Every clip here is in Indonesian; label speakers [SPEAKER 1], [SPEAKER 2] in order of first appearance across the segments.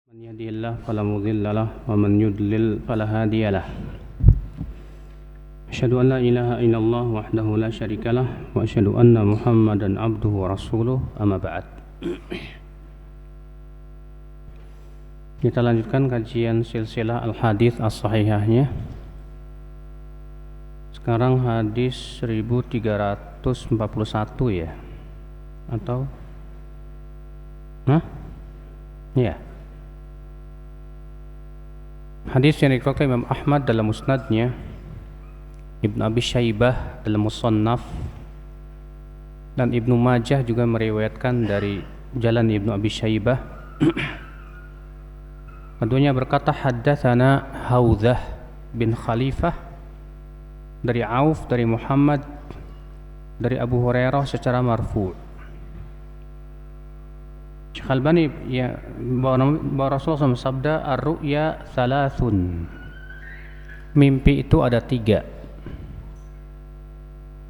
[SPEAKER 1] من يهده الله فلا مضل له ومن يضلل فلا هادي له أشهد أن لا إله إلا الله وحده لا شريك له وأشهد أن محمدا عبده ورسوله أما بعد. Kita lanjutkan kajian silsilah al-hadits as-sahihahnya. Sekarang hadis 1341 ya. Atau ya. Hadis yang dikeluarkan Imam Ahmad dalam musnadnya, Ibnu Abi Syaibah dalam Musannaf, dan Ibnu Majah juga meriwayatkan dari jalan Ibnu Abi Syaibah. Keduanya berkata, haddatsana Haudzah bin Khalifah dari Auf dari Muhammad dari Abu Hurairah secara marfu'. Syekh Albani ya bahwa Rasulullah SAW sabda, ar-ru'ya thalathun, mimpi itu ada 3.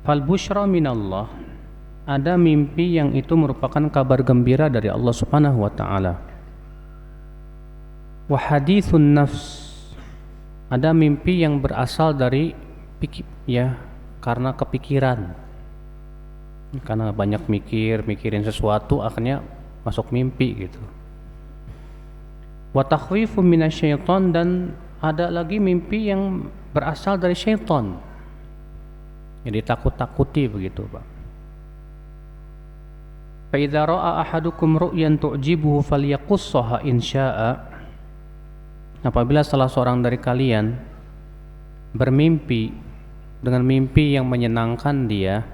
[SPEAKER 1] Fal busyra minallah, ada mimpi yang itu merupakan kabar gembira dari Allah Subhanahu wa taala. Wa hadithun nafs, ada mimpi yang berasal dari karena kepikiran, karena banyak mikirin sesuatu akhirnya masuk mimpi gitu. Wa takhwifun minasyaiton, dan ada lagi mimpi yang berasal dari syaitan, jadi takut-takuti begitu, Pak. Fa idza ra'a ahadukum ru'yan tu'jibuhu falyaqussaha in syaa'a, apabila salah seorang dari kalian bermimpi dengan mimpi yang menyenangkan dia,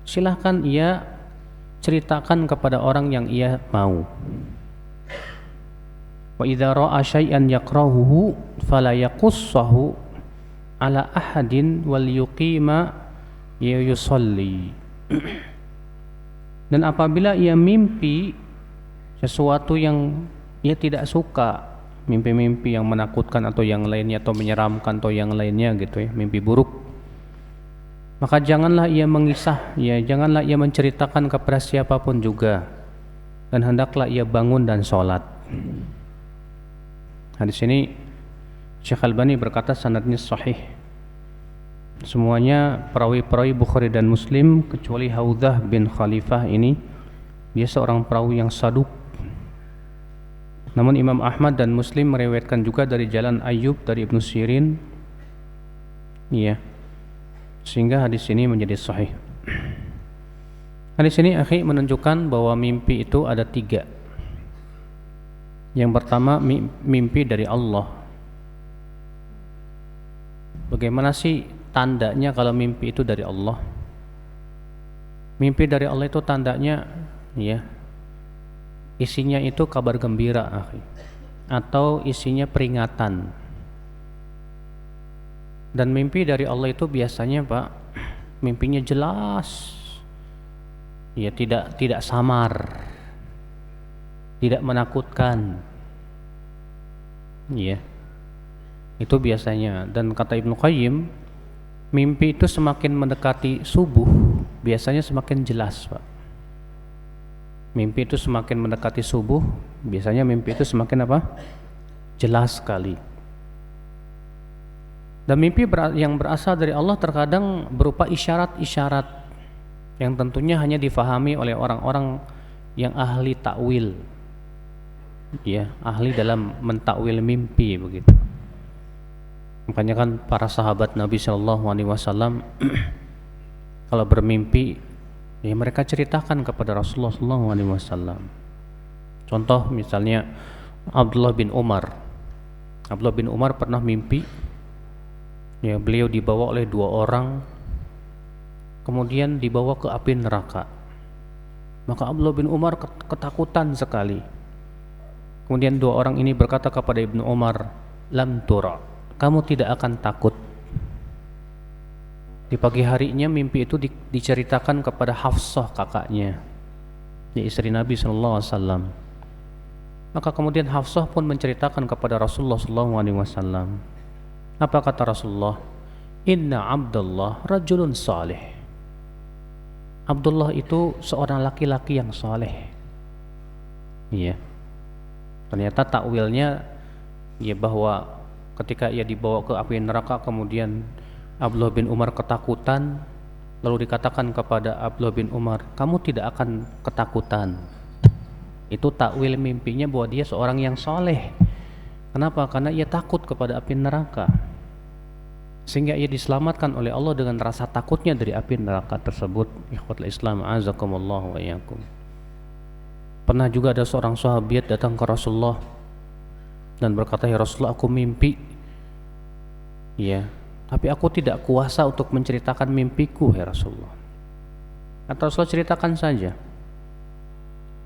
[SPEAKER 1] silahkan ia ceritakan kepada orang yang ia mau. Wa idza ra'a syai'an yakrahuhu fala yaqussahu ala ahadin wal yuqima yusalli. Dan apabila ia mimpi sesuatu yang ia tidak suka, mimpi-mimpi yang menakutkan atau yang lainnya, atau menyeramkan atau yang lainnya gitu ya, mimpi buruk, maka janganlah ia mengisah, janganlah ia menceritakan kepada siapapun juga, dan hendaklah ia bangun dan sholat. Hadis ini Syekh Albani berkata sanadnya sahih. Semuanya perawi-perawi Bukhari dan Muslim kecuali Haudzah bin Khalifah ini, dia seorang perawi yang saduk. Namun Imam Ahmad dan Muslim meriwayatkan juga dari jalan Ayyub dari Ibnu Sirin, sehingga hadis ini menjadi sahih. Hadis ini menunjukkan bahwa mimpi itu ada 3. Yang pertama, mimpi dari Allah. Bagaimana sih tandanya kalau mimpi itu dari Allah? Mimpi dari Allah itu tandanya isinya itu kabar gembira, atau isinya peringatan. Dan mimpi dari Allah itu biasanya, Pak, mimpinya jelas, tidak samar, tidak menakutkan, itu biasanya. Dan kata Ibnu Qayyim, mimpi itu semakin mendekati subuh biasanya semakin jelas, Pak. Mimpi itu semakin mendekati subuh biasanya mimpi itu semakin jelas sekali. Dan mimpi yang berasal dari Allah terkadang berupa isyarat-isyarat yang tentunya hanya difahami oleh orang-orang yang ahli takwil, ahli dalam mentakwil mimpi begitu. Makanya kan para sahabat Nabi Shallallahu Alaihi Wasallam kalau bermimpi, mereka ceritakan kepada Rasulullah Shallallahu Alaihi Wasallam. Contoh misalnya Abdullah bin Umar pernah mimpi, beliau dibawa oleh 2 orang, kemudian dibawa ke api neraka. Maka Abdullah bin Umar ketakutan sekali. Kemudian 2 orang ini berkata kepada Ibnu Umar, lam tura, kamu tidak akan takut. Di pagi harinya mimpi itu diceritakan kepada Hafsah, kakaknya, istri Nabi SAW. Maka kemudian Hafsah pun menceritakan kepada Rasulullah SAW. Apa kata Rasulullah? Inna Abdullah rajulun salih. Abdullah itu seorang laki-laki yang saleh. Ternyata takwilnya ya bahwa ketika ia dibawa ke api neraka kemudian Abdullah bin Umar ketakutan, lalu dikatakan kepada Abdullah bin Umar, kamu tidak akan ketakutan. Itu takwil mimpinya bahwa dia seorang yang soleh. Kenapa? Karena ia takut kepada api neraka, sehingga ia diselamatkan oleh Allah dengan rasa takutnya dari api neraka tersebut. Ikhwatul Islam, azakumullah wa iyyakum. Pernah juga ada seorang sahabat datang ke Rasulullah dan berkata, ya Rasulullah, aku mimpi, ya, tapi aku tidak kuasa untuk menceritakan mimpiku, ya Rasulullah. Kata Rasulullah, ceritakan saja.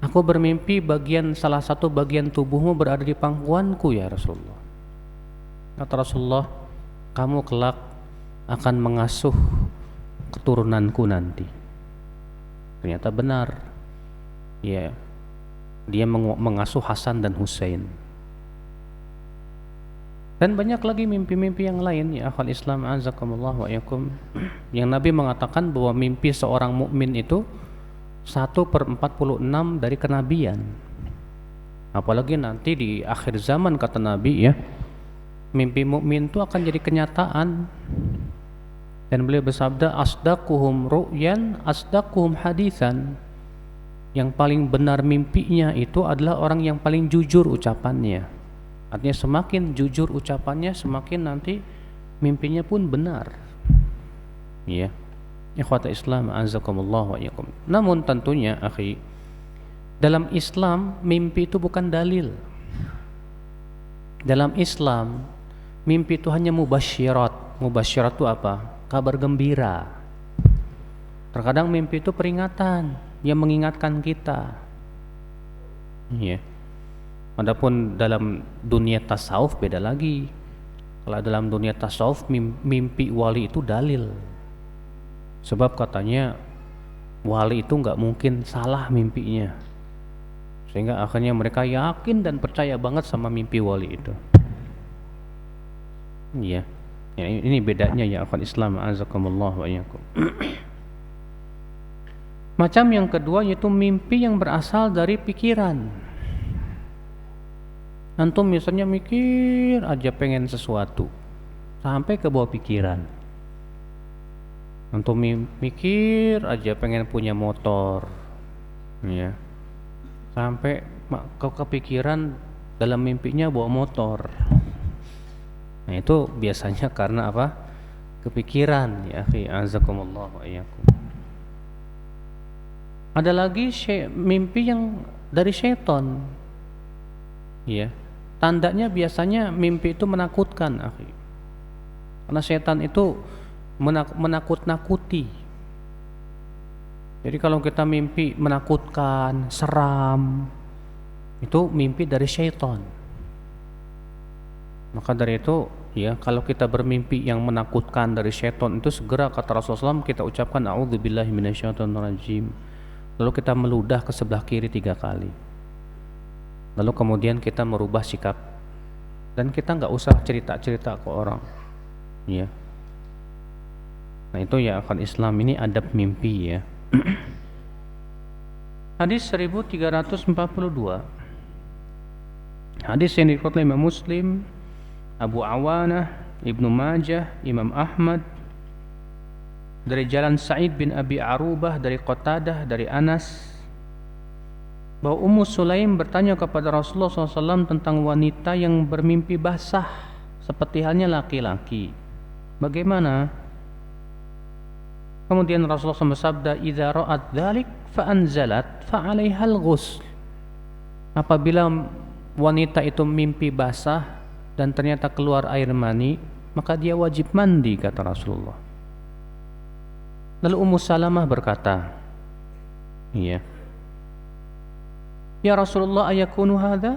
[SPEAKER 1] Aku bermimpi salah satu bagian tubuhmu berada di pangkuanku, ya Rasulullah. Kata Rasulullah, kamu kelak akan mengasuh keturunanku nanti. Ternyata benar. Ya, dia mengasuh Hasan dan Husain. Dan banyak lagi mimpi-mimpi yang lain, ya akhwal Islam, azakumullah wa iyyakum, yang Nabi mengatakan bahwa mimpi seorang mukmin itu 1/46 dari kenabian. Apalagi nanti di akhir zaman, kata Nabi, ya, mimpi mukmin itu akan jadi kenyataan. Dan beliau bersabda, asdaquhum ru'yan asdaquhum haditsan. Yang paling benar mimpinya itu adalah orang yang paling jujur ucapannya. Artinya semakin jujur ucapannya, semakin nanti mimpinya pun benar. Ya, ikhwata Islam, azakumullah wa iyyakum. Namun tentunya, akhi, dalam Islam mimpi itu bukan dalil. Dalam Islam mimpi itu hanya mubasyirat. Mubasyirat itu apa? Kabar gembira. Terkadang mimpi itu peringatan yang mengingatkan kita. Ya. Adapun dalam dunia tasawuf beda lagi. Kalau dalam dunia tasawuf mimpi wali itu dalil. Sebab katanya wali itu nggak mungkin salah mimpinya, sehingga akhirnya mereka yakin dan percaya banget sama mimpi wali itu. Iya, ya, ini bedanya ya akhwat Islam, azakumullah wa iyyakum. Macam yang kedua yaitu mimpi yang berasal dari pikiran. Antum misalnya mikir aja pengen sesuatu sampai ke bawah pikiran. Antum mikir aja pengen punya motor, ya, sampai kepikiran dalam mimpinya bawa motor. Nah itu biasanya karena apa? Kepikiran, ya akhi, azakumullah wa iyyakum. Ada lagi mimpi yang dari syaitan, ya. Tandanya biasanya mimpi itu menakutkan, akhi. Karena syaitan itu menakut-nakuti. Jadi kalau kita mimpi menakutkan, seram, itu mimpi dari syaitan. Maka dari itu, ya, kalau kita bermimpi yang menakutkan dari syaitan itu segera, kata Rasulullah SAW, kita ucapkan a'udzubillahi minasyaitonirrajim. Lalu kita meludah ke sebelah kiri 3 kali. Lalu kemudian kita merubah sikap dan kita nggak usah cerita-cerita ke orang, ya. Nah itu ya akan Islam, ini adab mimpi, ya. Hadis 1342, hadis yang diriwayatkan oleh Imam Muslim, Abu Awanah, Ibnu Majah, Imam Ahmad, dari jalan Sa'id bin Abi Arubah, dari Qatadah, dari Anas, bahwa Ummu Sulaim bertanya kepada Rasulullah SAW tentang wanita yang bermimpi basah seperti halnya laki-laki. Bagaimana? Kemudian Rasulullah SAW bersabda, "Idza ra'at dzalik fa anzalat fa 'alaihal ghusl." Apabila wanita itu mimpi basah dan ternyata keluar air mani, maka dia wajib mandi, kata Rasulullah. Lalu Ummu Salamah berkata, "Iya. Ya Rasulullah, ayakunu hadza?"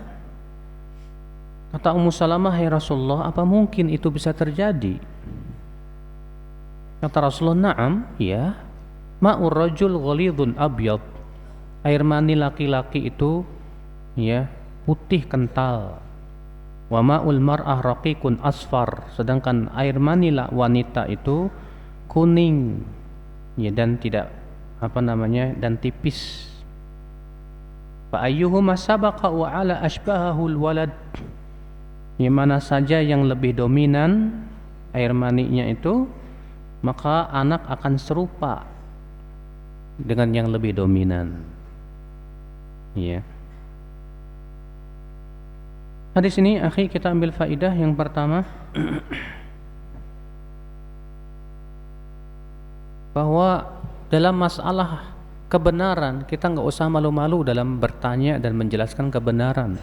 [SPEAKER 1] Kata Ummu Salamah, "Ya Rasulullah, apa mungkin itu bisa terjadi?" Kata Rasulullah, "Na'am, ya. Ma'ur rajul ghalidun abyad." Air mani laki-laki itu, ya, putih kental. Wa ma'ul mar'ah raqiqun asfar. Sedangkan air mani wanita itu kuning, ya, dan tidak dan tipis. fa ayyuhuma sabaqa wa ala ashbahahul walad, yang mana saja yang lebih dominan air maninya itu, maka anak akan serupa dengan yang lebih dominan. Ya. Hadis ini akhi kita ambil faidah yang pertama bahwa dalam masalah kebenaran kita nggak usah malu-malu dalam bertanya dan menjelaskan kebenaran.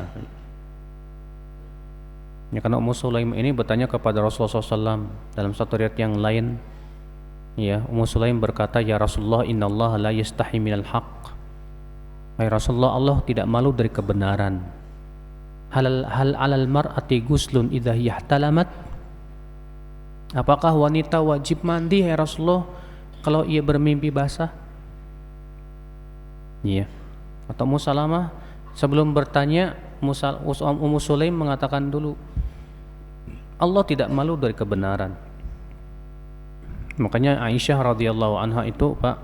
[SPEAKER 1] Ya, karena Ummu Sulaim ini bertanya kepada Rasulullah SAW dalam satu riwayat yang lain. Ya, Ummu Sulaim berkata, ya Rasulullah, innallaha la yastahi minal haqq. Hai Rasulullah, Allah tidak malu dari kebenaran. Hal alal mar'ati guslun idza yahtalamat. Apakah wanita wajib mandi hai Rasulullah kalau ia bermimpi basah? Iya. Atau Ummu Salamah sebelum bertanya, Ummu Sulaim mengatakan dulu, Allah tidak malu dari kebenaran. Makanya Aisyah radhiyallahu anha itu Pak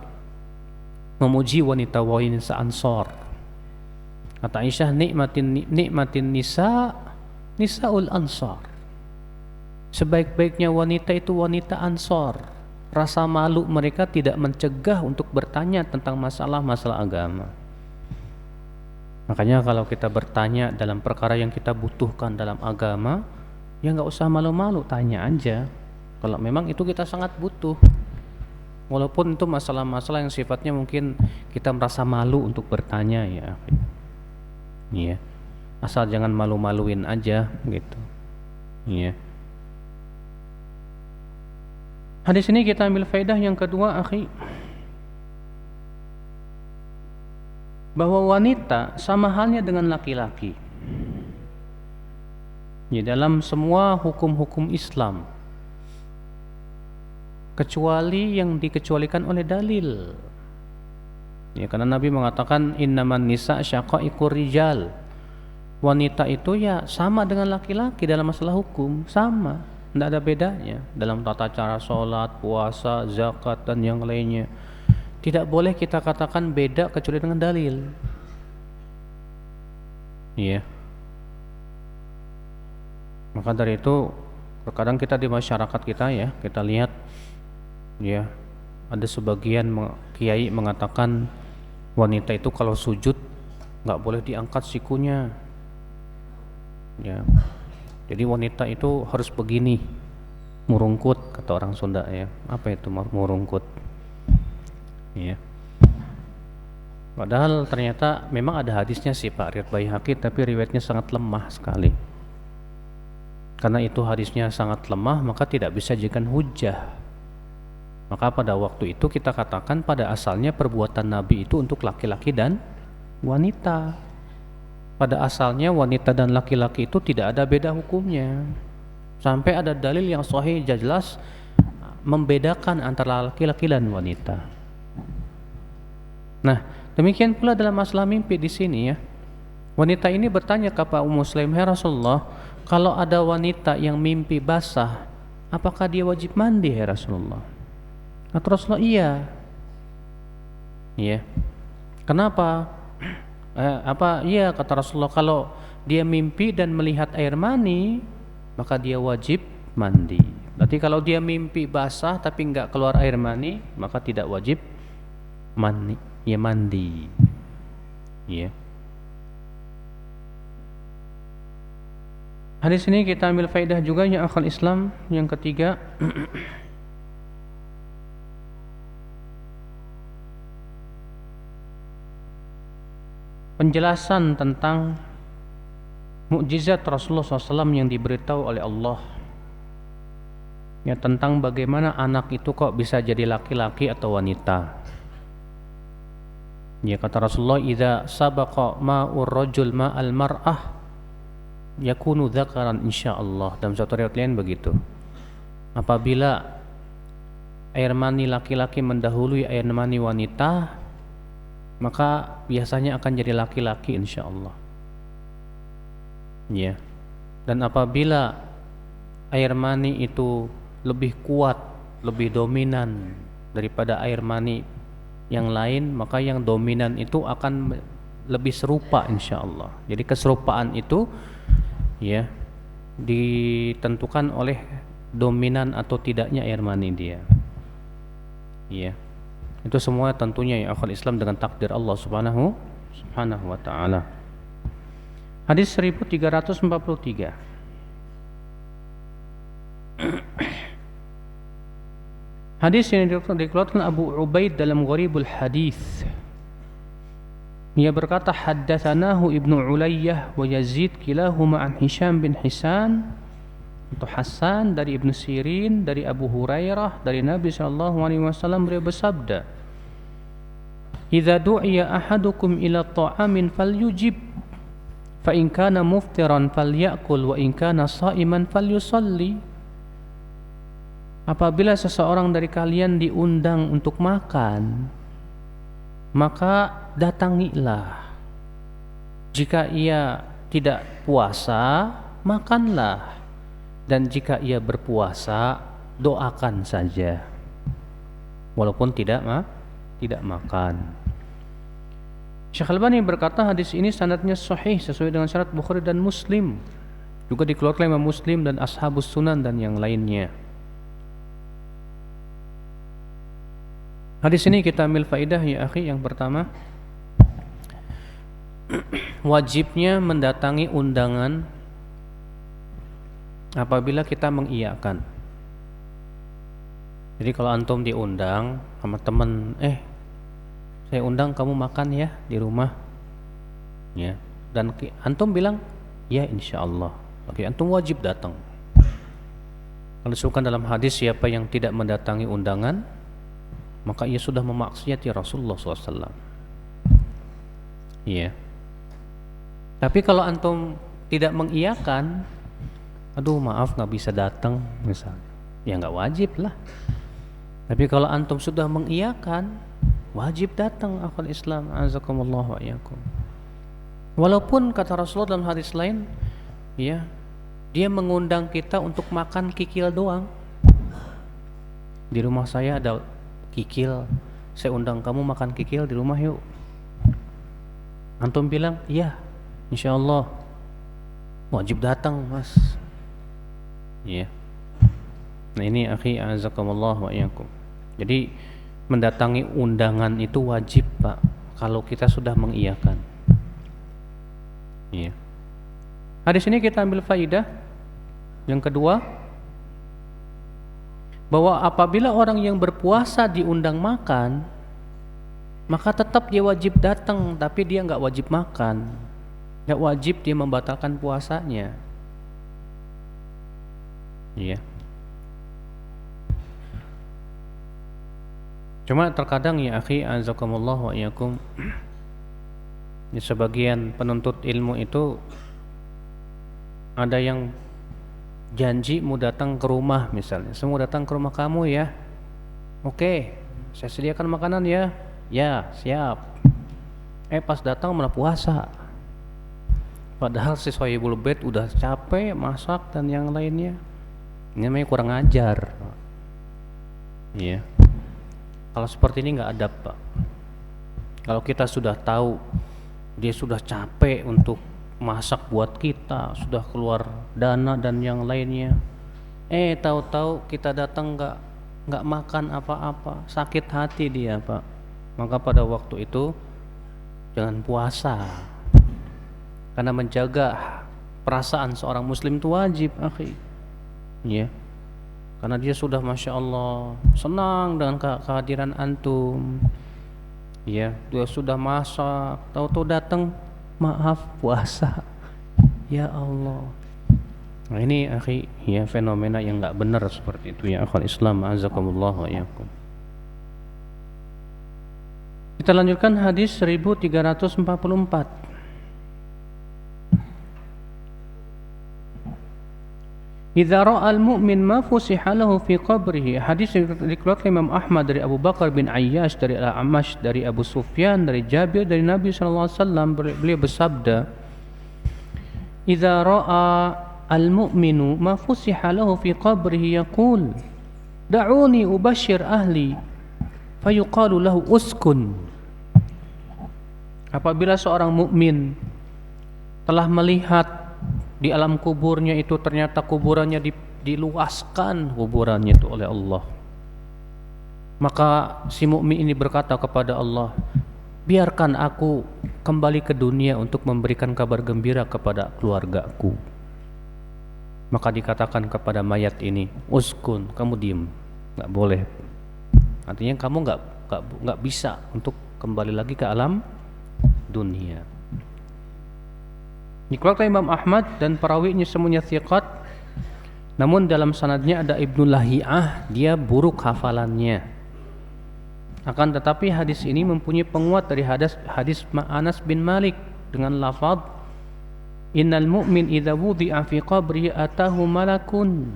[SPEAKER 1] memuji wanita Ansor. Kata Aisyah, nikmatin nisaul Ansor. Sebaik-baiknya wanita itu wanita Ansor. Rasa malu mereka tidak mencegah untuk bertanya tentang masalah-masalah agama. Makanya kalau kita bertanya dalam perkara yang kita butuhkan dalam agama, ya nggak usah malu-malu, tanya aja. Kalau memang itu kita sangat butuh, walaupun itu masalah-masalah yang sifatnya mungkin kita merasa malu untuk bertanya, ya. Iya. Asal jangan malu-maluin aja, gitu. Iya. Hadis ini kita ambil faedah yang kedua, akhi, bahwa wanita sama halnya dengan laki-laki. Ya, dalam semua hukum-hukum Islam, kecuali yang dikecualikan oleh dalil. Ya, karena Nabi mengatakan innaman nisa syaqaiqur rijal. Wanita itu ya sama dengan laki-laki dalam masalah hukum, sama, tidak ada bedanya dalam tata cara sholat, puasa, zakat dan yang lainnya. Tidak boleh kita katakan beda kecuali dengan dalil. Iya. Maka dari itu terkadang kita di masyarakat kita, ya, kita lihat, ya, ada sebagian kiai mengatakan wanita itu kalau sujud nggak boleh diangkat sikunya. Ya. Jadi wanita itu harus begini, murungkut kata orang Sunda, ya. Apa itu murungkut? Ya. Padahal ternyata memang ada hadisnya sih Pak, riwayat Baihaqi, tapi riwayatnya sangat lemah sekali. Karena itu hadisnya sangat lemah, maka tidak bisa dijadikan hujjah. Maka pada waktu itu kita katakan pada asalnya perbuatan Nabi itu untuk laki-laki dan wanita. Pada asalnya wanita dan laki-laki itu tidak ada beda hukumnya. Sampai ada dalil yang sahih jelas membedakan antara laki-laki dan wanita. Nah, demikian pula dalam masalah mimpi di sini, ya. Wanita ini bertanya kepada Ummu Sulaim, "Ya Rasulullah, kalau ada wanita yang mimpi basah, apakah dia wajib mandi, ya Rasulullah?" Kata Rasulullah, "Iya." Iya. Kenapa? Iya, kata Rasulullah, kalau dia mimpi dan melihat air mani, maka dia wajib mandi. Berarti kalau dia mimpi basah tapi enggak keluar air mani, maka tidak wajib mandi. Ya, mandi. Iya. Hadis ini kita ambil faedah juga, ya akhal Islam, yang ketiga. Penjelasan tentang mukjizat Rasulullah SAW yang diberitahu oleh Allah, ya, tentang bagaimana anak itu kok bisa jadi laki-laki atau wanita. Ya, kata Rasulullah, "Idza sabaqa ma'ur rajul ma'al mar'ah yakunu dzakaran insyaallah." Dalam satu riwayat lain begitu. Apabila air mani laki-laki mendahului air mani wanita, maka biasanya akan jadi laki-laki insyaallah. Ya. Dan apabila air mani itu lebih kuat, lebih dominan daripada air mani yang lain, maka yang dominan itu akan lebih serupa insyaallah. Jadi keserupaan itu ya ditentukan oleh dominan atau tidaknya air mani dia. Ya. Itu semua tentunya ya akhwal Islam dengan takdir Allah Subhanahu wa taala. Hadis 1343. Hadis yang dikeluarkan Abu Ubaid dalam Gharibul Hadis. Ia berkata haddatsanahu Ibnu Ulayyah wa Yazid kilahuma an Hisham bin Hisan atau Hasan dari Ibnu Sirin dari Abu Hurairah dari Nabi sallallahu alaihi wasallam beliau bersabda, "Idza du'iya ahadukum ila ta'amin falyujib fa in kana muftiran falyakul wa in kana sha'iman falyusalli." Apabila seseorang dari kalian diundang untuk makan, maka datangilah. Jika ia tidak puasa, makanlah. Dan jika ia berpuasa, doakan saja. Walaupun tidak makan. Syekh Albani berkata hadis ini sanadnya sahih sesuai dengan syarat Bukhari dan Muslim. Juga dikeluarkan Imam Muslim dan Ashabus Sunan dan yang lainnya. Hadis ini kita ambil faidah ya akhi. Yang pertama, wajibnya mendatangi undangan apabila kita mengiyakan. Jadi kalau antum diundang sama temen, saya undang kamu makan ya di rumah, ya, dan antum bilang ya insyaallah, oke, antum wajib datang. Kalau disebutkan dalam hadis siapa yang tidak mendatangi undangan, maka ia sudah memaksiati Rasulullah SAW. Iya. Tapi kalau antum tidak mengiyakan, aduh maaf nggak bisa datang misalnya, ya nggak wajib lah. Tapi kalau antum sudah mengiyakan, wajib datang akhwal Islam, azakumullah wa iyyakum. Walaupun kata Rasulullah dalam hadis lain, ya, dia mengundang kita untuk makan kikil doang. Di rumah saya ada kikil, saya undang kamu makan kikil di rumah yuk. Antum bilang, iya, insyaallah, wajib datang mas. Ya. Nah ini akhi azakumullah wa iyyakum. Jadi mendatangi undangan itu wajib Pak kalau kita sudah mengiyakan. Ya. Hadis ini kita ambil faidah yang kedua, bahwa apabila orang yang berpuasa diundang makan, maka tetap dia wajib datang, tapi dia nggak wajib makan, nggak wajib dia membatalkan puasanya. Iya. Cuma terkadang ya akhi azakumullah wa iyyakum, di sebagian penuntut ilmu itu ada yang janji mau datang ke rumah misalnya, saya mau datang ke rumah kamu ya, oke, saya sediakan makanan ya, ya siap. Pas datang malah puasa, padahal si sohibul bait udah capek masak dan yang lainnya. Ini namanya kurang ajar. Iya. Kalau seperti ini nggak adab Pak. Kalau kita sudah tahu dia sudah capek untuk masak buat kita, sudah keluar dana dan yang lainnya, tahu-tahu kita datang nggak makan apa-apa, sakit hati dia Pak. Maka pada waktu itu jangan puasa, karena menjaga perasaan seorang muslim itu wajib akhi. Ya, karena dia sudah masya Allah senang dengan kehadiran antum. Ya, dia sudah masak, tahu-tahu datang, maaf puasa. Ya Allah. Nah ini akhi, ya fenomena yang nggak benar seperti itu ya akhwal Islam, azakumullah wa iyyakum. Kita lanjutkan hadis 1344. Idza ra'al mu'min ma fusiha lahu fi qabrihi. Hadis dikeluarkan Imam Ahmad dari Abu Bakar bin Ayyash, dari Al-Amash, dari Abu Sufyan, dari Jabir, dari Nabi sallallahu alaihi wasallam. Beliau bersabda, "Idza ra'a al-mu'minu ma fusiha lahu fi qabrihi yaqul, da'uni ubashshir ahli." Fayuqalu lahu uskun. Apabila seorang mukmin telah melihat di alam kuburnya itu ternyata kuburannya diluaskan kuburannya itu oleh Allah, maka si mukmin ini berkata kepada Allah, biarkan aku kembali ke dunia untuk memberikan kabar gembira kepada keluargaku. Maka dikatakan kepada mayat ini, uskun, kamu diem, nggak boleh. Artinya kamu nggak bisa untuk kembali lagi ke alam dunia. Dikeluarkan Imam Ahmad dan perawinya semuanya thiqat, namun dalam sanadnya ada Ibnu Lahiyah, dia buruk hafalannya. Akan tetapi hadis ini mempunyai penguat dari hadis Anas bin Malik dengan lafaz innal mu'min idza wudi'a fi qabrihi atahu malakun.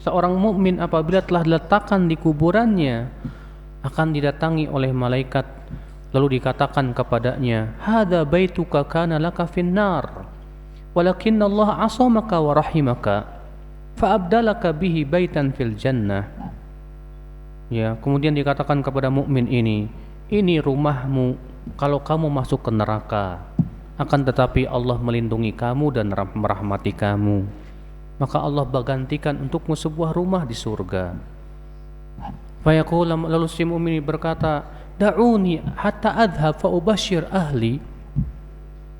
[SPEAKER 1] Seorang mukmin apabila telah diletakkan di kuburannya akan didatangi oleh malaikat, lalu dikatakan kepadanya, hadza baituka kana laka finnar walakinna Allah asamaka wa rahimaka fa abdalaka bihi baitan fil jannah. Ya, kemudian dikatakan kepada mukmin ini rumahmu kalau kamu masuk ke neraka, akan tetapi Allah melindungi kamu dan merahmati kamu, maka Allah gantikan untukmu sebuah rumah di surga. Fayaqul, lalu si mukmin berkata, da'uni hatta adhhab fa ubashir ahli,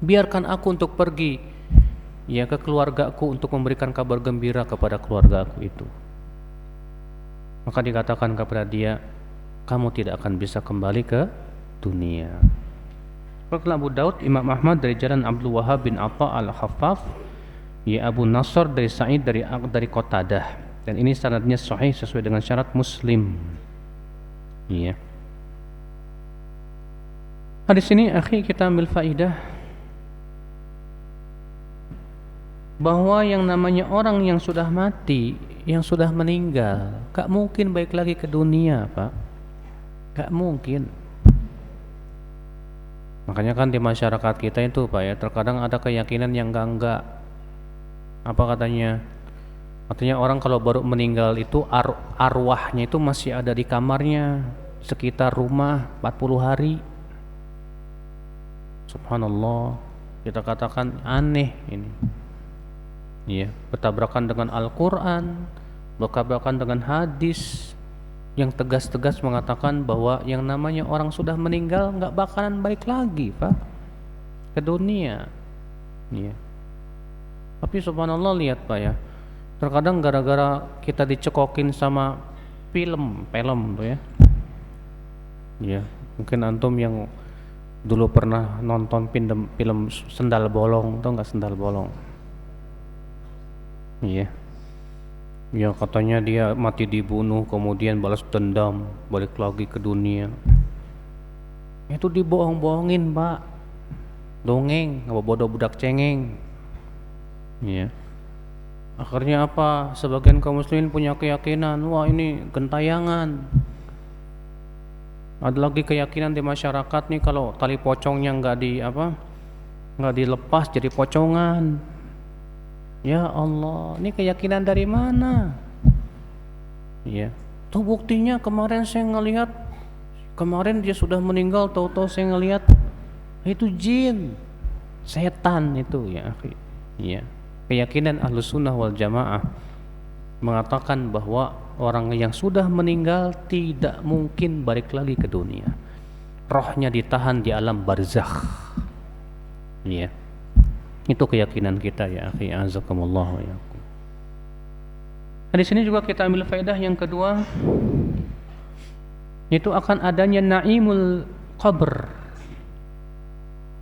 [SPEAKER 1] biarkan aku untuk pergi ya ke keluargaku untuk memberikan kabar gembira kepada keluargaku itu. Maka dikatakan kepada dia, kamu tidak akan bisa kembali ke dunia. Qala Abu Daud, Imam Ahmad dari jalan Abdul Wahhab bin Atha al-Khaffaf, ya Abu Nasr dari Sa'id dari Qatadah, dan ini sanadnya sahih sesuai dengan syarat Muslim. Iya. Hadis ini akhi kita ambil faidah bahwa yang namanya orang yang sudah mati, yang sudah meninggal, gak mungkin balik lagi ke dunia, Pak. Gak mungkin. Makanya kan di masyarakat kita itu, Pak ya, terkadang ada keyakinan yang enggak. Apa katanya? Artinya orang kalau baru meninggal itu arwahnya itu masih ada di kamarnya sekitar rumah 40 hari. Subhanallah, kita katakan aneh ini. Iya, bertabrakan dengan Al-Quran, bertabrakan dengan hadis yang tegas-tegas mengatakan bahwa yang namanya orang sudah meninggal nggak bakalan balik lagi, Pak, ke dunia. Iya. Tapi subhanallah, lihat Pak ya, terkadang gara-gara kita dicekokin sama film tuh ya. Iya, mungkin antum yang dulu pernah nonton film Sendal Bolong, tau nggak Sendal Bolong? Iya. Ya katanya dia mati dibunuh, kemudian balas dendam, balik lagi ke dunia. Itu dibohong-bohongin, Pak. Dongeng, apa bodoh budak cengeng. Iya. Akhirnya apa? Sebagian kaum muslimin punya keyakinan, wah ini gentayangan. Ada lagi keyakinan di masyarakat nih, kalau tali pocongnya nggak dilepas jadi pocongan. Ya Allah, ini keyakinan dari mana? Ya, tuh buktinya kemarin saya ngelihat, kemarin dia sudah meninggal, tahu-tahu saya ngelihat itu jin, setan itu ya. Ya, keyakinan Ahlus Sunnah wal Jamaah mengatakan bahwa orang yang sudah meninggal tidak mungkin balik lagi ke dunia. Rohnya ditahan di alam barzakh. Ya. Itu keyakinan kita ya akhi, azakumullah wa yakum. Di sini juga kita ambil faedah yang kedua, yaitu akan adanya naimul qabr.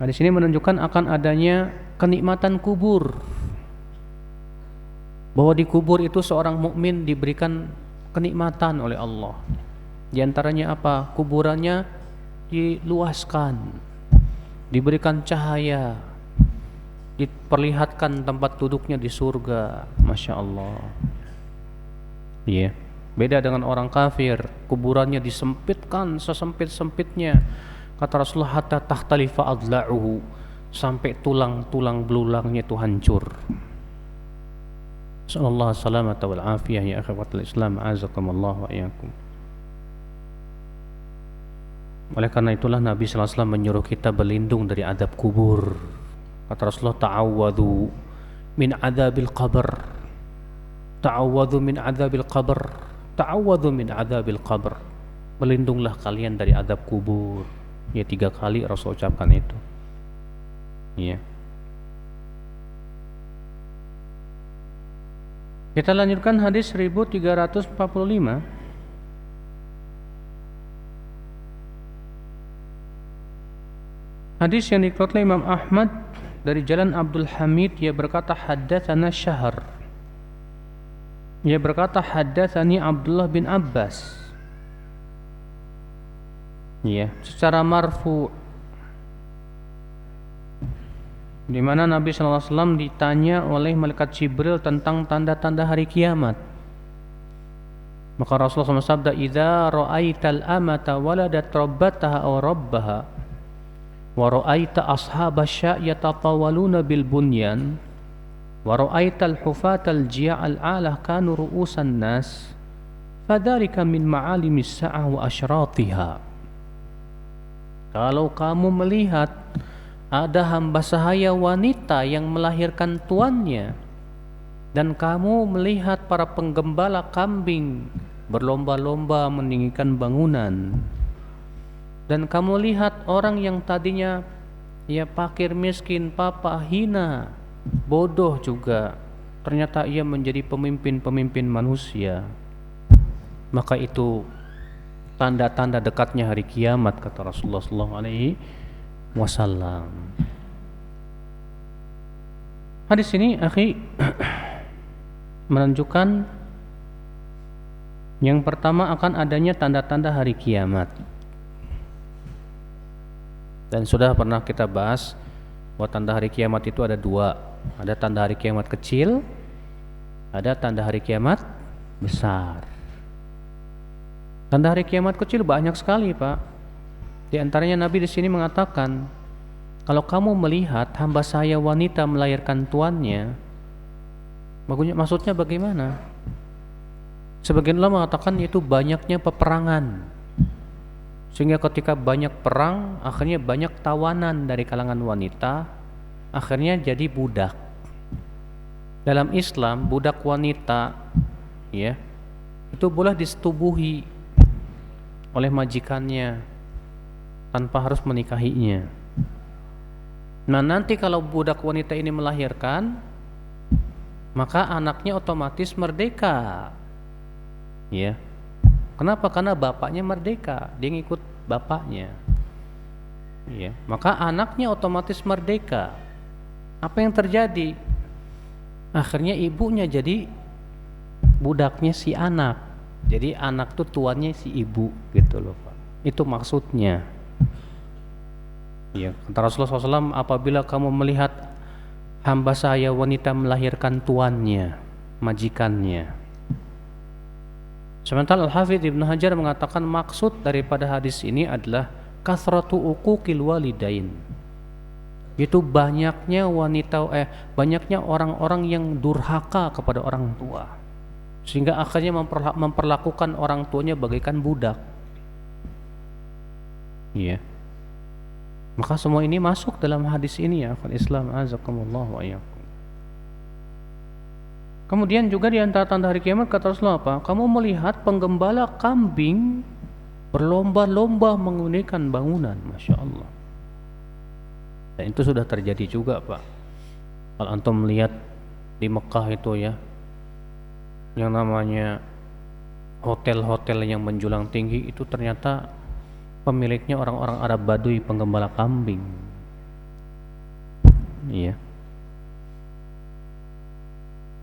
[SPEAKER 1] Nah, di sini menunjukkan akan adanya kenikmatan kubur. Bahwa di kubur itu seorang mukmin diberikan kenikmatan oleh Allah. Di antaranya apa? Kuburannya diluaskan, diberikan cahaya, diperlihatkan tempat duduknya di surga. Masya Allah. Iya. Beda dengan orang kafir, kuburannya disempitkan sesempit-sempitnya. Kata Rasulullah, hatta takhtalifa adla'uhu, sampai tulang-tulang belulangnya itu hancur. Sallallahu salamata wal afiyah ya akhwatul Islam, azakumullah wa iyyakum. Oleh karena itulah Nabi sallallahu alaihi wasallam menyuruh kita berlindung dari adab kubur. Kata Rasulullah, ta'awwadhu min adzabil qabr. Ta'awwadhu min adzabil qabr. Ta'awwadhu min adzabil qabr. Berlindunglah kalian dari adab kubur. Ya, 3 kali Rasul ucapkan itu. Ya. Kita lanjutkan hadis 1345. Hadis yang dikeluarkan Imam Ahmad dari jalan Abdul Hamid, ia berkata haddatsana Syahr. Ia berkata haddatsani Abdullah bin Abbas. Ya, secara marfu, di mana Nabi sallallahu alaihi wasallam ditanya oleh malaikat Jibril tentang tanda-tanda hari kiamat. Maka Rasulullah SAW bersabda, "Idza ra'aital amata waladat rabbataha aw rabbaha wa ra'aita ashabasy yatatawaluna bil bunyan wa ra'aital hufatal ji'al alah kanu ru'usan nas fadzalika min ma'alimis sa'ah wa asyratiha." Kalau kamu melihat ada hamba sahaya wanita yang melahirkan tuannya, dan kamu melihat para penggembala kambing berlomba-lomba meninggikan bangunan, dan kamu lihat orang yang tadinya ia fakir miskin, papa hina, bodoh juga, ternyata ia menjadi pemimpin-pemimpin manusia, maka itu tanda-tanda dekatnya hari kiamat, kata Rasulullah SAW. Hadis ini, akhi, menunjukkan yang pertama akan adanya tanda-tanda hari kiamat. Dan sudah pernah kita bahas bahwa tanda hari kiamat itu ada 2. Ada tanda hari kiamat kecil, ada tanda hari kiamat besar. Tanda hari kiamat kecil banyak sekali, Pak. Di antaranya Nabi di sini mengatakan, kalau kamu melihat hamba saya wanita melahirkan tuannya, maksudnya bagaimana? Sebagian ulama mengatakan itu banyaknya peperangan, sehingga ketika banyak perang, akhirnya banyak tawanan dari kalangan wanita, akhirnya jadi budak. Dalam Islam, budak wanita, ya, itu boleh disetubuhi oleh majikannya tanpa harus menikahinya. Nah, nanti kalau budak wanita ini melahirkan, maka anaknya otomatis merdeka. Ya. Kenapa? Karena bapaknya merdeka, dia ngikut bapaknya. Ya. Maka anaknya otomatis merdeka. Apa yang terjadi? Akhirnya ibunya jadi budaknya si anak. Jadi anak tuh tuannya si ibu, gitu loh, Pak. Itu maksudnya. Ya, kata Rasulullah SAW, apabila kamu melihat hamba saya wanita melahirkan tuannya, majikannya. Sementara Al-Hafidz Ibnu Hajar mengatakan maksud daripada hadis ini adalah kathratu uquqil walidain. Itu banyaknya banyaknya orang-orang yang durhaka kepada orang tua, sehingga akhirnya memperlakukan orang tuanya bagaikan budak. Iya. Maka semua ini masuk dalam hadis ini, ya, akhwat Islam azakumullah wa iyyakum. Kemudian juga di antara tanda hari kiamat, kata Rasulullah apa? Kamu melihat penggembala kambing berlomba-lomba mengunaikan bangunan, Masya Allah. Dan itu sudah terjadi juga, Pak. Kalau antum melihat di Mekah itu, ya, yang namanya hotel-hotel yang menjulang tinggi itu ternyata pemiliknya orang-orang Arab Baduy, penggembala kambing. Iya.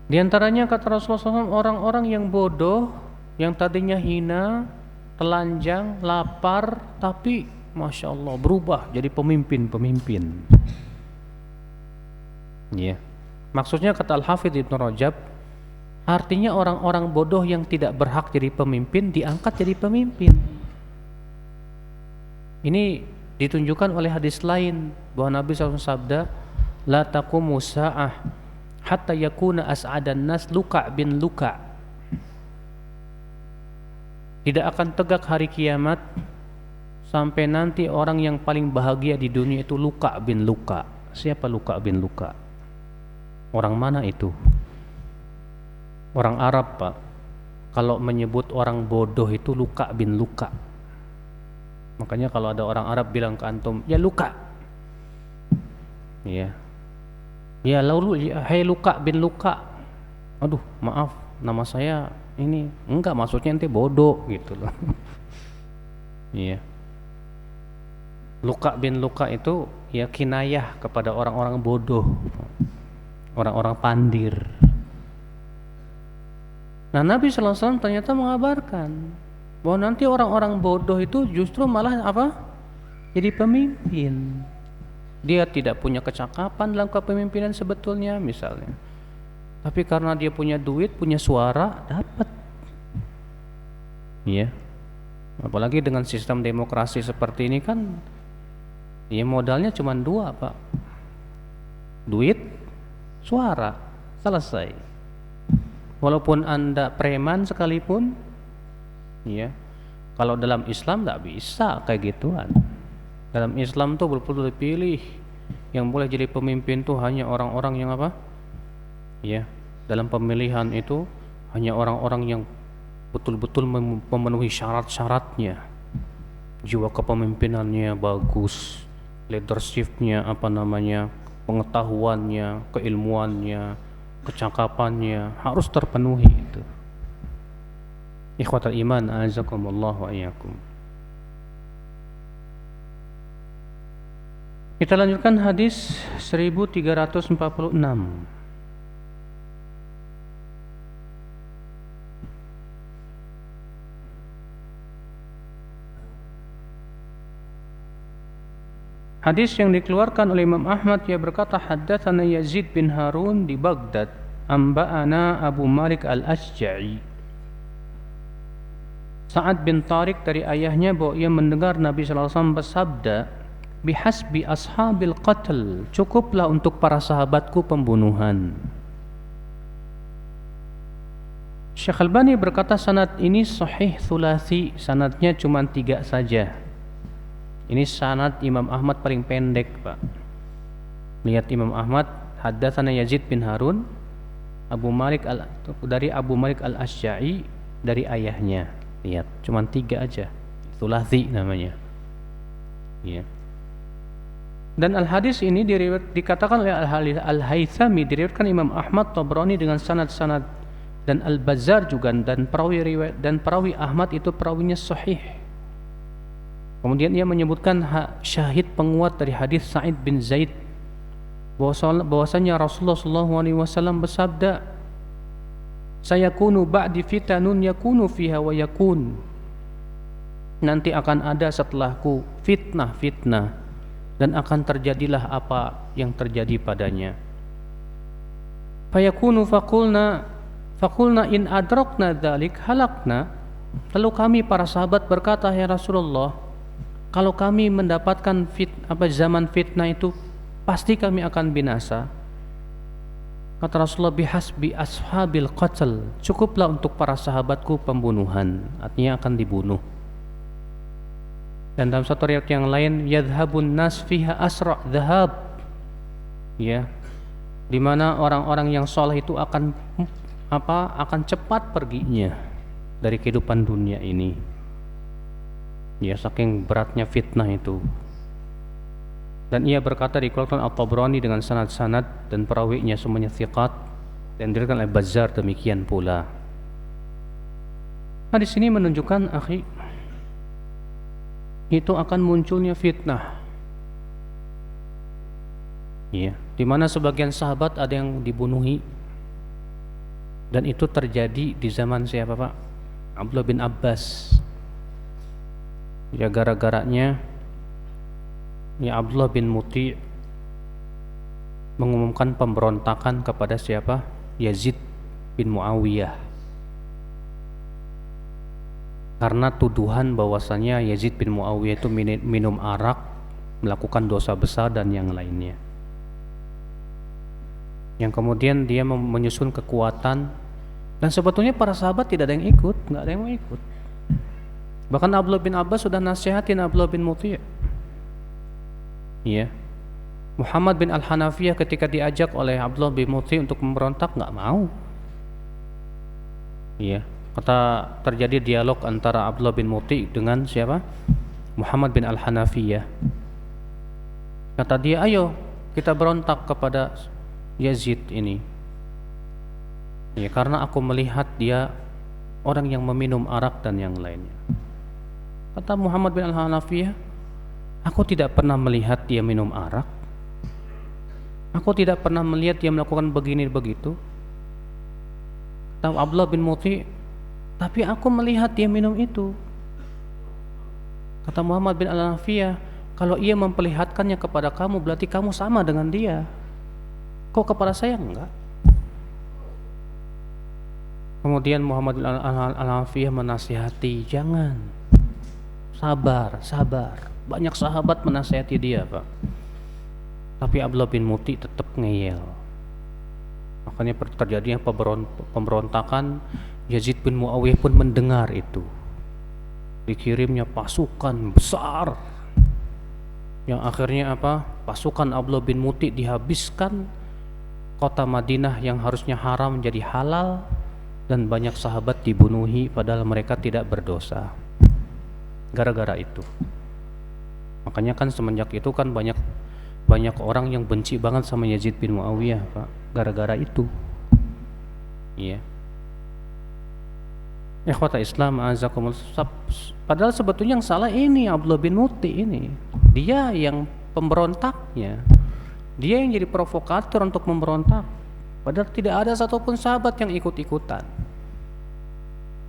[SPEAKER 1] Di antaranya kata Rasulullah SAW, orang-orang yang bodoh, yang tadinya hina, telanjang, lapar, tapi Masya Allah berubah jadi pemimpin-pemimpin. Iya. Maksudnya kata Al-Hafidz Ibnu Rajab, artinya orang-orang bodoh yang tidak berhak jadi pemimpin diangkat jadi pemimpin. Ini ditunjukkan oleh hadis lain bahwa Nabi SAW sabda, la taqumu sa'ah hatta yakuna as'adan nas Luka' bin Luka'. Tidak akan tegak hari kiamat sampai nanti orang yang paling bahagia di dunia itu Luka bin Luka. Siapa Luka bin Luka? Orang mana itu? Orang Arab, Pak. Kalau menyebut orang bodoh itu Luka bin Luka. Makanya kalau ada orang Arab bilang ke antum, ya Luka, ya, ya lalu, hai Luka bin Luka. Aduh, maaf, nama saya ini. Enggak, maksudnya ente bodoh gitu loh. Iya. Luka bin Luka itu ya kinayah kepada orang-orang bodoh, orang-orang pandir. Nah, Nabi sallallahu alaihi wasallam ternyata mengabarkan bahwa nanti orang-orang bodoh itu justru malah apa? Jadi pemimpin. Dia tidak punya kecakapan dalam kepemimpinan sebetulnya misalnya. Tapi karena dia punya duit, punya suara, dapat. Iya. Apalagi dengan sistem demokrasi seperti ini kan, ya modalnya cuma dua, Pak. Duit, suara, selesai. Walaupun Anda preman sekalipun, ya, kalau dalam Islam nggak bisa kayak gituan. Dalam Islam tuh betul-betul dipilih. Yang boleh jadi pemimpin tuh hanya orang-orang yang apa? Ya, dalam pemilihan itu hanya orang-orang yang betul-betul memenuhi syarat-syaratnya. Jiwa kepemimpinannya bagus, leadershipnya pengetahuannya, keilmuannya, kecakapannya harus terpenuhi itu. Ikhwatal iman, a'azakumullah wa iyyakum. Kita lanjutkan hadis 1346. Hadis yang dikeluarkan oleh Imam Ahmad, ia berkata, haddatsana Yazid bin Harun di Baghdad, amba'ana Abu Malik al-Ashja'i. Sa'ad bin Tariq dari ayahnya bahwa ia mendengar Nabi sallallahu alaihi wasallam bersabda, bihasbi ashabil qatl, cukuplah untuk para sahabatku pembunuhan. Syekh Albani berkata sanad ini sahih thulathi, sanadnya cuma 3 saja. Ini sanad Imam Ahmad paling pendek, Pak. Lihat Imam Ahmad, haddatsana Yazid bin Harun dari Abu Malik al-Ashja'i dari ayahnya. Lihat, cuma 3 aja. Thulathi namanya. Ya. Dan al-hadis ini dikatakan oleh Al-Haythami, diriwayatkan Imam Ahmad, Tabrani dengan sanad-sanad, dan Al-Bazzar juga, dan perawi Ahmad itu perawinya sahih. Kemudian ia menyebutkan syahid penguat dari hadis Sa'id bin Zaid bahwasanya Rasulullah SAW bersabda, sayakunu ba'di fitanun yakunu fiha wa yakun, nanti akan ada setelahku fitnah dan akan terjadilah apa yang terjadi padanya. Fayakunu faqulna in adrakna dzalik halakna, lalu kami para sahabat berkata, ya Rasulullah, kalau kami mendapatkan zaman fitnah itu pasti kami akan binasa. Kata Rasulullah, bihasbi ashabil qatl, cukuplah untuk para sahabatku pembunuhan, artinya akan dibunuh. Dan dalam satu riwayat yang lain, yadhhabun nas fiha asra' dhahab, ya, di mana orang-orang yang soleh itu akan cepat perginya dari kehidupan dunia ini. Ya, saking beratnya fitnah itu. Dan ia berkata dikeluarkan At-Tabrani dengan sanad-sanad dan perawinya semuanya thiqat, dan diriwayatkan oleh Bazzar demikian pula. Di sini menunjukkan itu akan munculnya fitnah. Ya, di mana sebagian sahabat ada yang dibunuhi. Dan itu terjadi di zaman siapa, Pak? Abdullah bin Abbas. Ya, gara-garanya ya Abdullah bin Muti' mengumumkan pemberontakan kepada siapa? Yazid bin Muawiyah, karena tuduhan bahwasanya Yazid bin Muawiyah itu minum arak, melakukan dosa besar dan yang lainnya. Yang kemudian dia menyusun kekuatan, dan sebetulnya para sahabat tidak ada yang ikut, nggak ada yang mau ikut. Bahkan Abdullah bin Abbas sudah nasihatin Abdullah bin Muti'. Iya. Muhammad bin Al-Hanafiyah ketika diajak oleh Abdullah bin Muti' untuk memberontak nggak mau. Iya. Kata terjadi dialog antara Abdullah bin Muti' dengan siapa? Muhammad bin Al-Hanafiyah. Kata dia, ayo kita berontak kepada Yazid ini. Ya, karena aku melihat dia orang yang meminum arak dan yang lainnya. Kata Muhammad bin Al-Hanafiyah, aku tidak pernah melihat dia minum arak. Aku tidak pernah melihat dia melakukan begini begitu. Kata Abdullah bin Muti', tapi aku melihat dia minum itu. Kata Muhammad bin Al-Hanafiyah, kalau ia memperlihatkannya kepada kamu berarti kamu sama dengan dia. Kok kepada saya enggak? Kemudian Muhammad bin Al-Hanafiyah menasihati, jangan, sabar. Banyak sahabat menasihati dia, Pak. Tapi Abdullah bin Muti tetap ngeyel. Makanya terjadinya pemberontakan. Yazid bin Muawiyah pun mendengar itu. Dikirimnya pasukan besar, yang akhirnya apa? Pasukan Abdullah bin Muti dihabiskan, kota Madinah yang harusnya haram menjadi halal, dan banyak sahabat dibunuhi padahal mereka tidak berdosa. Gara-gara itu. Makanya kan semenjak itu kan banyak orang yang benci banget sama Yazid bin Muawiyah, Pak. Gara-gara itu. Iya. Ikhwata Islam azakumullah. Padahal sebetulnya yang salah ini Abdullah bin Muti ini. Dia yang pemberontaknya. Dia yang jadi provokator untuk memberontak. Padahal tidak ada satupun sahabat yang ikut-ikutan.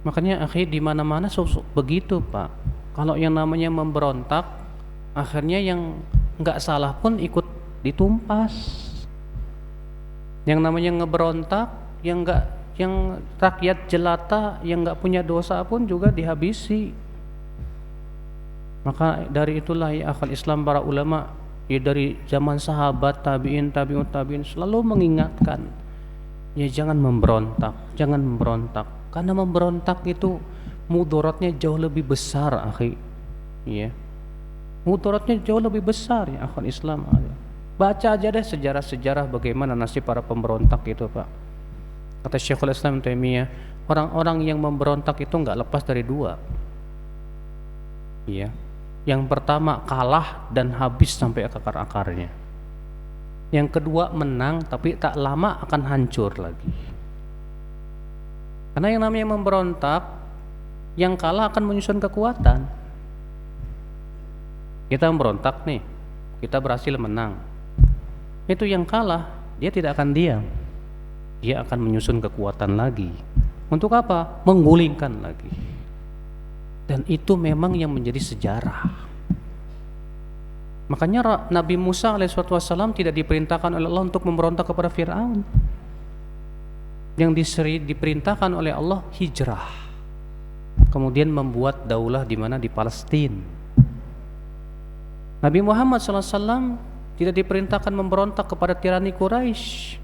[SPEAKER 1] Makanya akhirnya di mana-mana begitu, Pak. Kalau yang namanya memberontak, akhirnya yang nggak salah pun ikut ditumpas. Yang namanya ngeberontak, yang rakyat jelata yang nggak punya dosa pun juga dihabisi. Maka dari itulah ya akhal Islam, para ulama ya dari zaman sahabat, tabi'in selalu mengingatkan, ya jangan memberontak. Karena memberontak itu mudaratnya jauh lebih besar, akhi. Ya. Mudaratnya jauh lebih besar ya akhal Islam. Baca aja deh sejarah-sejarah bagaimana nasib para pemberontak itu, Pak. Kata Syekhul Islam Taimiyah, orang-orang yang memberontak itu enggak lepas dari dua. Iya. Yang pertama kalah dan habis sampai akar-akarnya. Yang kedua menang tapi tak lama akan hancur lagi. Karena yang namanya memberontak, yang kalah akan menyusun kekuatan. Kita memberontak nih, kita berhasil menang. Itu yang kalah, dia tidak akan diam. Dia akan menyusun kekuatan lagi. Untuk apa? Menggulingkan lagi. Dan itu memang yang menjadi sejarah. Makanya Nabi Musa alaihissalam tidak diperintahkan oleh Allah untuk memberontak kepada Fir'aun. Yang diperintahkan oleh Allah hijrah. Kemudian membuat daulah di mana? Di Palestina. Nabi Muhammad SAW tidak diperintahkan memberontak kepada tirani Quraisy.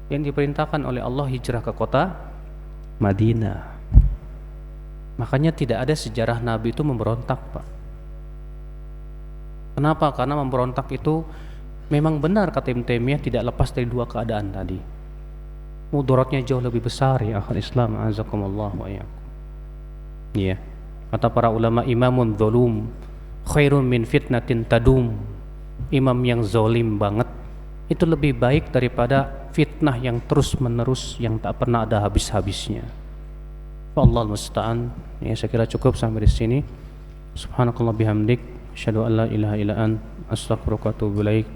[SPEAKER 1] Yang diperintahkan oleh Allah hijrah ke kota Madinah. Makanya tidak ada sejarah Nabi itu memberontak, Pak. Kenapa? Karena memberontak itu memang benar kata Ibnu Taimiyah tidak lepas dari dua keadaan tadi. Mudaratnya jauh lebih besar ya akhul Islam azakumullah wa iyyakum. Iya. Kata para ulama, imamun dzulum khairun min fitnatin tadum. Imam yang zalim banget itu lebih baik daripada fitnah yang terus menerus yang tak pernah ada habis-habisnya. Wallahu musta'an. Ya, saya kira cukup sampai di sini. Subhanakallah bihamdik, asyhadu an la ilaha illa ant, astaghfiruka wa atubu ilaik.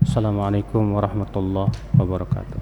[SPEAKER 1] Assalamualaikum warahmatullahi wabarakatuh.